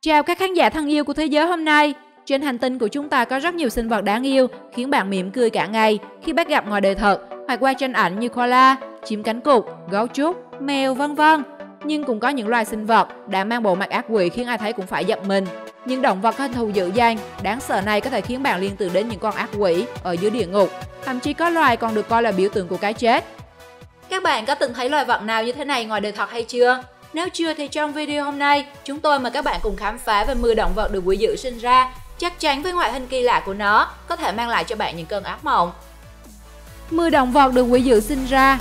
Chào các khán giả thân yêu của thế giới hôm nay. Trên hành tinh của chúng ta có rất nhiều sinh vật đáng yêu, khiến bạn mỉm cười cả ngày khi bắt gặp ngoài đời thật hoặc qua tranh ảnh như koala, chim cánh cụt, gấu trúc, mèo vân vân. Nhưng cũng có những loài sinh vật đã mang bộ mặt ác quỷ khiến ai thấy cũng phải giật mình. Những động vật hình thù dữ dằn, đáng sợ này có thể khiến bạn liên tưởng đến những con ác quỷ ở dưới địa ngục. Thậm chí có loài còn được coi là biểu tượng của cái chết. Các bạn có từng thấy loài vật nào như thế này ngoài đời thật hay chưa? Nếu chưa thì trong video hôm nay, chúng tôi mời các bạn cùng khám phá về 10 động vật được quỷ dữ sinh ra. Chắc chắn với ngoại hình kỳ lạ của nó, có thể mang lại cho bạn những cơn ác mộng. 10 động vật được quỷ dữ sinh ra.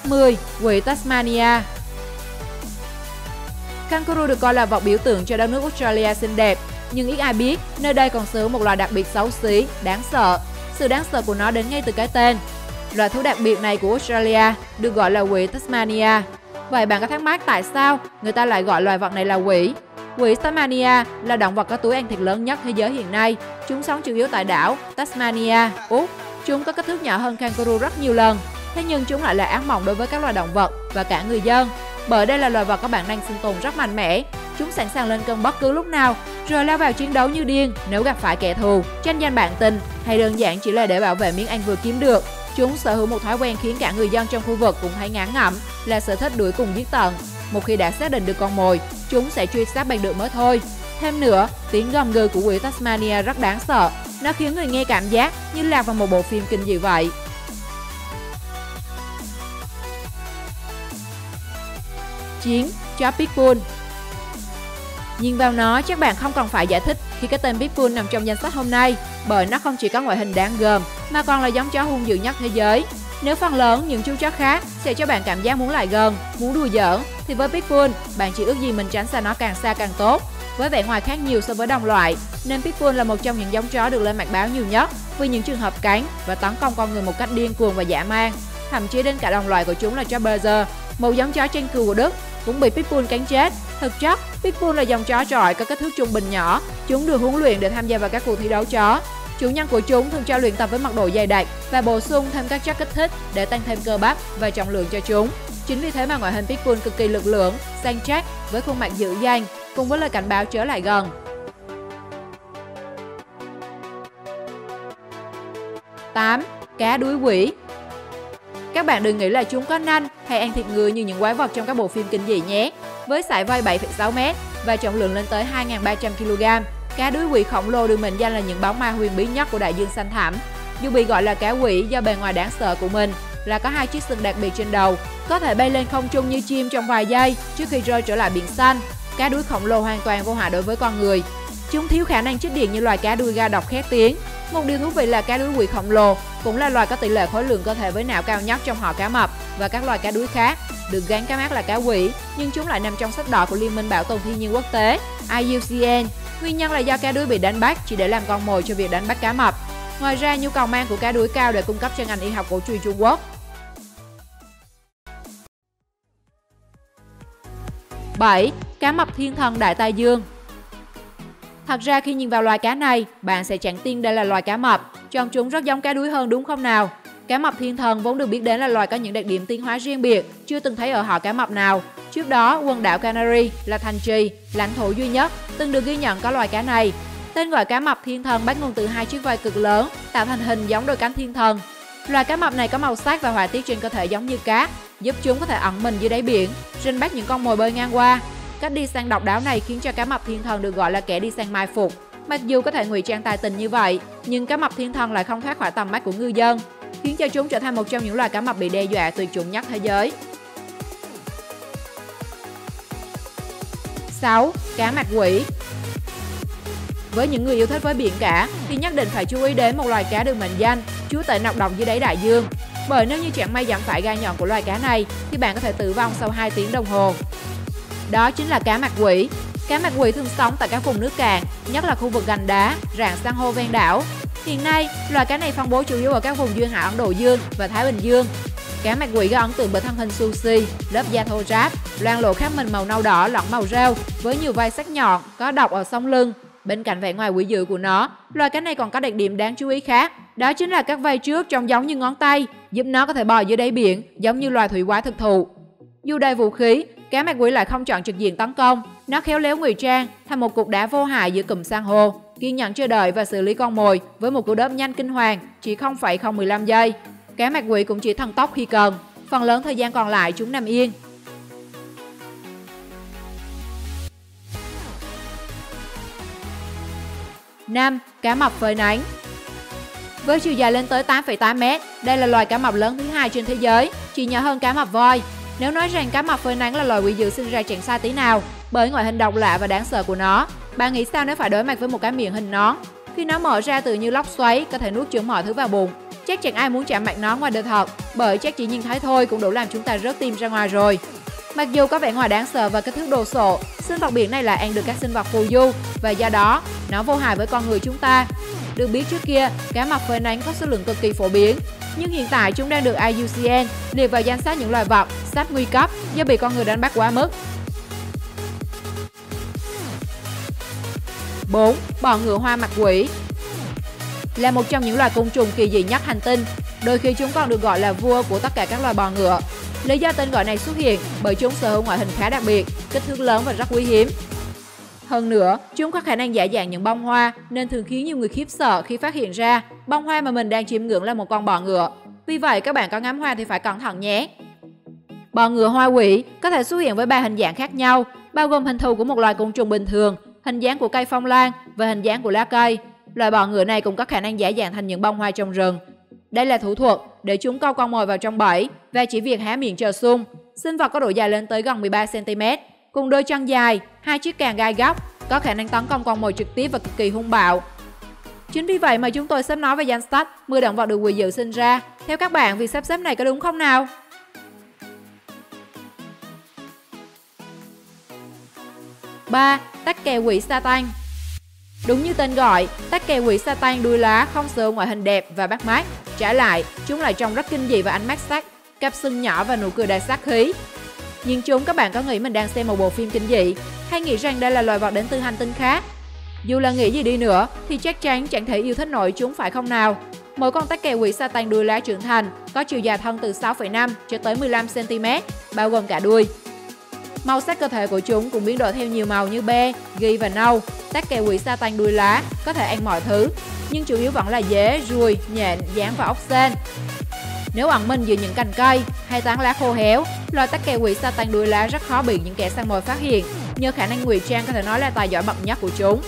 10. Quỷ Tasmania. Kangaroo được coi là vật biểu tượng cho đất nước Australia xinh đẹp, nhưng ít ai biết nơi đây còn sở hữu một loài đặc biệt xấu xí, đáng sợ. Sự đáng sợ của nó đến ngay từ cái tên. Loài thú đặc biệt này của Australia được gọi là quỷ Tasmania. Vậy bạn có thắc mắc tại sao người ta lại gọi loài vật này là quỷ? Quỷ Tasmania là động vật có túi ăn thịt lớn nhất thế giới hiện nay. Chúng sống chủ yếu tại đảo Tasmania, Úc. Chúng có kích thước nhỏ hơn kangaroo rất nhiều lần. Thế nhưng chúng lại là ác mộng đối với các loài động vật và cả người dân. Bởi đây là loài vật có bản năng sinh tồn rất mạnh mẽ. Chúng sẵn sàng lên cơn bất cứ lúc nào, rồi lao vào chiến đấu như điên nếu gặp phải kẻ thù, tranh giành bạn tình hay đơn giản chỉ là để bảo vệ miếng ăn vừa kiếm được. Chúng sở hữu một thói quen khiến cả người dân trong khu vực cũng thấy ngán ngẩm là sở thích đuổi cùng giết tận. Một khi đã xác định được con mồi, chúng sẽ truy sát bằng được mới thôi. Thêm nữa, tiếng gầm gừ của quỷ Tasmania rất đáng sợ. Nó khiến người nghe cảm giác như lạc vào một bộ phim kinh dị vậy. 9. Chó Pitbull. Nhìn vào nó, chắc bạn không cần phải giải thích khi cái tên Pitbull nằm trong danh sách hôm nay, bởi nó không chỉ có ngoại hình đáng gờm mà còn là giống chó hung dữ nhất thế giới. Nếu phần lớn những chú chó khác sẽ cho bạn cảm giác muốn lại gần, muốn đùa giỡn, thì với Pitbull, bạn chỉ ước gì mình tránh xa nó càng xa càng tốt. Với vẻ ngoài khác nhiều so với đồng loại, nên Pitbull là một trong những giống chó được lên mặt báo nhiều nhất vì những trường hợp cắn và tấn công con người một cách điên cuồng và dã man. Thậm chí đến cả đồng loại của chúng là chó Berger, một giống chó tranh cừu của Đức, cũng bị Pitbull cắn chết. Thực chất, Pitbull là dòng chó trọi có kích thước trung bình nhỏ. Chúng được huấn luyện để tham gia vào các cuộc thi đấu chó. Chủ nhân của chúng thường cho luyện tập với mật độ dày đặc và bổ sung thêm các chất kích thích để tăng thêm cơ bắp và trọng lượng cho chúng. Chính vì thế mà ngoại hình Pitbull cực kỳ lực lưỡng, săn chắc với khuôn mặt dữ dằn cùng với lời cảnh báo chớ lại gần. 8. Cá đuối quỷ. Các bạn đừng nghĩ là chúng có nanh hay ăn thịt người như những quái vật trong các bộ phim kinh dị nhé. Với sải vai 7,6 m và trọng lượng lên tới 2.300 kg, cá đuối quỷ khổng lồ được mệnh danh là những bóng ma huyền bí nhất của đại dương xanh thẳm. Dù bị gọi là cá quỷ do bề ngoài đáng sợ của mình là có hai chiếc sừng đặc biệt trên đầu, có thể bay lên không trung như chim trong vài giây trước khi rơi trở lại biển xanh. Cá đuối khổng lồ hoàn toàn vô hại đối với con người. Chúng thiếu khả năng chích điện như loài cá đuôi ga độc khét tiếng. Một điều thú vị là cá đuối quỷ khổng lồ cũng là loài có tỷ lệ khối lượng cơ thể với não cao nhất trong họ cá mập và các loài cá đuối khác, được gắn cái mác là cá quỷ, nhưng chúng lại nằm trong sách đỏ của Liên minh Bảo tồn Thiên nhiên Quốc tế IUCN. Nguyên nhân là do cá đuối bị đánh bắt chỉ để làm con mồi cho việc đánh bắt cá mập. Ngoài ra, nhu cầu mang của cá đuối cao để cung cấp cho ngành y học cổ truyền Trung Quốc. 7. Cá mập thiên thần Đại Tây Dương. Thật ra khi nhìn vào loài cá này, bạn sẽ chẳng tin đây là loài cá mập, trông chúng rất giống cá đuối hơn đúng không nào? Cá mập thiên thần vốn được biết đến là loài có những đặc điểm tiến hóa riêng biệt, chưa từng thấy ở họ cá mập nào. Trước đó, quần đảo Canary là thành trì, lãnh thổ duy nhất từng được ghi nhận có loài cá này. Tên gọi cá mập thiên thần bắt nguồn từ hai chiếc vai cực lớn, tạo thành hình giống đôi cánh thiên thần. Loài cá mập này có màu sắc và họa tiết trên cơ thể giống như cát, giúp chúng có thể ẩn mình dưới đáy biển, rình bắt những con mồi bơi ngang qua. Cách đi săn độc đáo này khiến cho cá mập thiên thần được gọi là kẻ đi săn mai phục. Mặc dù có thể ngụy trang tài tình như vậy, nhưng cá mập thiên thần lại không thoát khỏi tầm mắt của ngư dân, khiến cho chúng trở thành một trong những loài cá mập bị đe dọa tuyệt chủng nhất thế giới. 6. Cá mạc quỷ. Với những người yêu thích với biển cả thì nhất định phải chú ý đến một loài cá được mệnh danh chúa tể nọc độc dưới đáy đại dương. Bởi nếu như chẳng may dẫm phải gai nhọn của loài cá này thì bạn có thể tử vong sau 2 tiếng đồng hồ. Đó chính là cá mạc quỷ. Cá mạc quỷ thường sống tại các vùng nước cạn, nhất là khu vực gành đá, rạn san hô ven đảo. Hiện nay, loài cá này phân bố chủ yếu ở các vùng duyên hải Ấn Độ Dương và Thái Bình Dương. Cá mạc quỷ gây ấn tượng bởi thân hình xù xì, lớp da thô ráp, loang lổ khắp mình màu nâu đỏ lẫn màu rêu với nhiều vai sắc nhọn, có độc ở sống lưng. Bên cạnh vẻ ngoài quỷ dữ của nó, loài cá này còn có đặc điểm đáng chú ý khác. Đó chính là các vai trước trông giống như ngón tay, giúp nó có thể bò dưới đáy biển, giống như loài thủy quái thực thụ. Dù đầy vũ khí, cá mạc quỷ lại không chọn trực diện tấn công. Nó khéo léo ngụy trang thành một cục đá vô hại giữa cụm san hô, kiên nhẫn chờ đợi và xử lý con mồi với một cú đớp nhanh kinh hoàng, chỉ 0,015 giây. Cá mạc quỷ cũng chỉ thần tốc khi cần, phần lớn thời gian còn lại chúng nằm yên. 5. Cá mập phơi nắng. Với chiều dài lên tới 8,8 m, đây là loài cá mập lớn thứ hai trên thế giới, chỉ nhỏ hơn cá mập voi. Nếu nói rằng cá mập phơi nắng là loài quỷ dữ sinh ra chẳng sai tí nào, bởi ngoại hình độc lạ và đáng sợ của nó. Bạn nghĩ sao nếu phải đối mặt với một cái miệng hình nón? Khi nó mở ra tự như lốc xoáy, có thể nuốt chửng mọi thứ vào bụng. Chắc chẳng ai muốn chạm mặt nó ngoài đời thật, bởi chắc chỉ nhìn thấy thôi cũng đủ làm chúng ta rớt tim ra ngoài rồi. Mặc dù có vẻ ngoài đáng sợ và kích thước đồ sộ, sinh vật biển này lại ăn được các sinh vật phù du và do đó nó vô hại với con người chúng ta. Được biết trước kia, cá mập phơi nắng có số lượng cực kỳ phổ biến, nhưng hiện tại chúng đang được IUCN liệt vào danh sách những loài vật sắp nguy cấp do bị con người đánh bắt quá mức. 4. Bọ ngựa hoa mặt quỷ. Là một trong những loài côn trùng kỳ dị nhất hành tinh, đôi khi chúng còn được gọi là vua của tất cả các loài bọ ngựa. Lý do tên gọi này xuất hiện bởi chúng sở hữu ngoại hình khá đặc biệt, kích thước lớn và rất quý hiếm. Hơn nữa, chúng có khả năng giả dạng những bông hoa nên thường khiến nhiều người khiếp sợ khi phát hiện ra bông hoa mà mình đang chiêm ngưỡng là một con bọ ngựa. Vì vậy, các bạn có ngắm hoa thì phải cẩn thận nhé. Bọ ngựa hoa quỷ có thể xuất hiện với 3 hình dạng khác nhau, bao gồm hình thù của một loài côn trùng bình thường, hình dáng của cây phong lan và hình dáng của lá cây. Loài bọ ngựa này cũng có khả năng giả dạng thành những bông hoa trong rừng. Đây là thủ thuật để chúng câu con mồi vào trong bẫy và chỉ việc há miệng chờ sung. Sinh vật có độ dài lên tới gần 13 cm, cùng đôi chân dài, 2 chiếc càng gai góc, có khả năng tấn công con mồi trực tiếp và cực kỳ hung bạo. Chính vì vậy mà chúng tôi xếp nó vào danh sách 10 động vật được quỷ dữ sinh ra. Theo các bạn, việc sắp xếp này có đúng không nào? 3. Tắc kè quỷ Satan. Đúng như tên gọi, tắc kè quỷ Satan đuôi lá không sở hữu ngoại hình đẹp và bắt mắt. Trái lại, chúng lại trông rất kinh dị và ánh mắt sắc, cặp sừng nhỏ và nụ cười đầy sát khí. Nhưng các bạn có nghĩ mình đang xem một bộ phim kinh dị, hay nghĩ rằng đây là loài vật đến từ hành tinh khác? Dù là nghĩ gì đi nữa, thì chắc chắn chẳng thể yêu thích nổi chúng phải không nào? Mỗi con tắc kè quỷ Satan đuôi lá trưởng thành có chiều dài thân từ 6,5 cho tới 15 cm, bao gồm cả đuôi. Màu sắc cơ thể của chúng cũng biến đổi theo nhiều màu như be, ghi và nâu. Tắc kè quỷ Satan đuôi lá có thể ăn mọi thứ, nhưng chủ yếu vẫn là dế, ruồi, nhện, gián và ốc sên. Nếu ẩn mình giữa những cành cây hay tán lá khô héo, loài tắc kè quỷ Satan đuôi lá rất khó bị những kẻ săn mồi phát hiện, nhờ khả năng ngụy trang có thể nói là tài giỏi bậc nhất của chúng.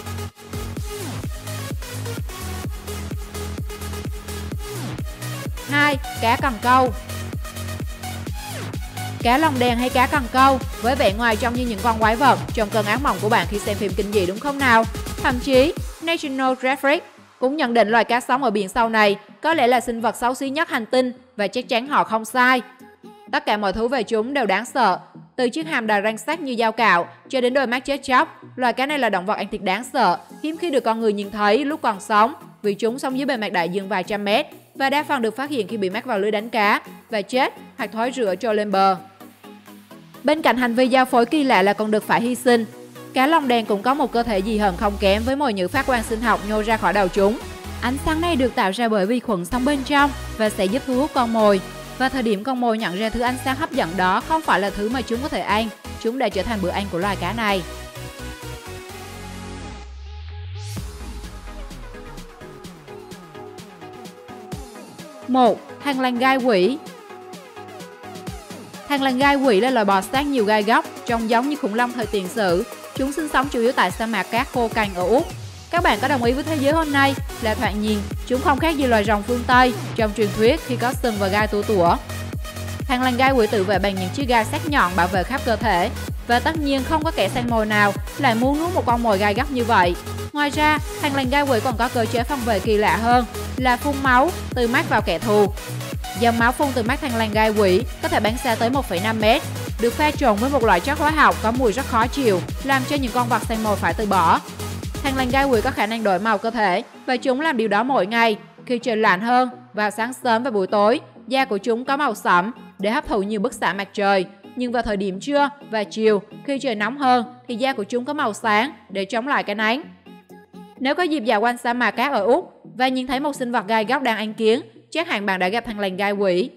2. Cá cần câu. Cá lồng đèn hay cá cần câu với vẻ ngoài trông như những con quái vật trong cơn ác mộng của bạn khi xem phim kinh dị đúng không nào? Thậm chí, National Geographic cũng nhận định loài cá sống ở biển sâu này có lẽ là sinh vật xấu xí nhất hành tinh và chắc chắn họ không sai. Tất cả mọi thứ về chúng đều đáng sợ, từ chiếc hàm đà răng sắc như dao cạo cho đến đôi mắt chết chóc. Loài cá này là động vật ăn thịt đáng sợ, hiếm khi được con người nhìn thấy lúc còn sống vì chúng sống dưới bề mặt đại dương vài trăm mét và đa phần được phát hiện khi bị mắc vào lưới đánh cá và chết hoặc thối rữa trôi lên bờ. Bên cạnh hành vi giao phối kỳ lạ là còn được phải hy sinh, cá lồng đèn cũng có một cơ thể dị hợm không kém với mồi nhử phát quang sinh học nhô ra khỏi đầu chúng. Ánh sáng này được tạo ra bởi vi khuẩn sống bên trong và sẽ giúp thu hút con mồi. Và thời điểm con mồi nhận ra thứ ánh sáng hấp dẫn đó không phải là thứ mà chúng có thể ăn, chúng đã trở thành bữa ăn của loài cá này. Một. Thằn lằn gai quỷ. Thằn lằn gai quỷ là loài bò sát nhiều gai góc, trông giống như khủng long thời tiền sử. Chúng sinh sống chủ yếu tại sa mạc cát khô cằn ở Úc. Các bạn có đồng ý với thế giới hôm nay là thoạt nhìn chúng không khác gì loài rồng phương Tây trong truyền thuyết khi có sừng và gai tua tủa. Thằn lằn gai quỷ tự vệ bằng những chiếc gai sắc nhọn bảo vệ khắp cơ thể, và tất nhiên không có kẻ săn mồi nào lại muốn nuốt một con mồi gai góc như vậy. Ngoài ra, thằn lằn gai quỷ còn có cơ chế phòng vệ kỳ lạ hơn là phun máu từ mắt vào kẻ thù. Dòng máu phun từ mắt thằn lằn gai quỷ có thể bắn xa tới 1,5 m, được pha trộn với một loại chất hóa học có mùi rất khó chịu, làm cho những con vật săn mồi phải từ bỏ. Thằn lằn gai quỷ có khả năng đổi màu cơ thể và chúng làm điều đó mỗi ngày. Khi trời lạnh hơn, vào sáng sớm và buổi tối, da của chúng có màu sẫm để hấp thụ nhiều bức xạ mặt trời. Nhưng vào thời điểm trưa và chiều, khi trời nóng hơn, thì da của chúng có màu sáng để chống lại cái nắng. Nếu có dịp dạo quanh sa mạc cát ở Úc và nhìn thấy một sinh vật gai góc đang ăn kiến, chắc hẳn bạn đã gặp thằn lằn gai quỷ.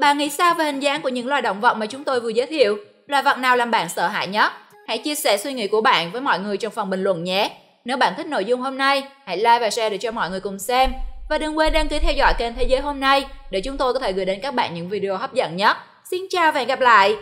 Bạn nghĩ sao về hình dáng của những loài động vật mà chúng tôi vừa giới thiệu? Loài vật nào làm bạn sợ hãi nhất? Hãy chia sẻ suy nghĩ của bạn với mọi người trong phần bình luận nhé. Nếu bạn thích nội dung hôm nay, hãy like và share để cho mọi người cùng xem. Và đừng quên đăng ký theo dõi kênh Thế giới hôm nay để chúng tôi có thể gửi đến các bạn những video hấp dẫn nhất. Xin chào và hẹn gặp lại!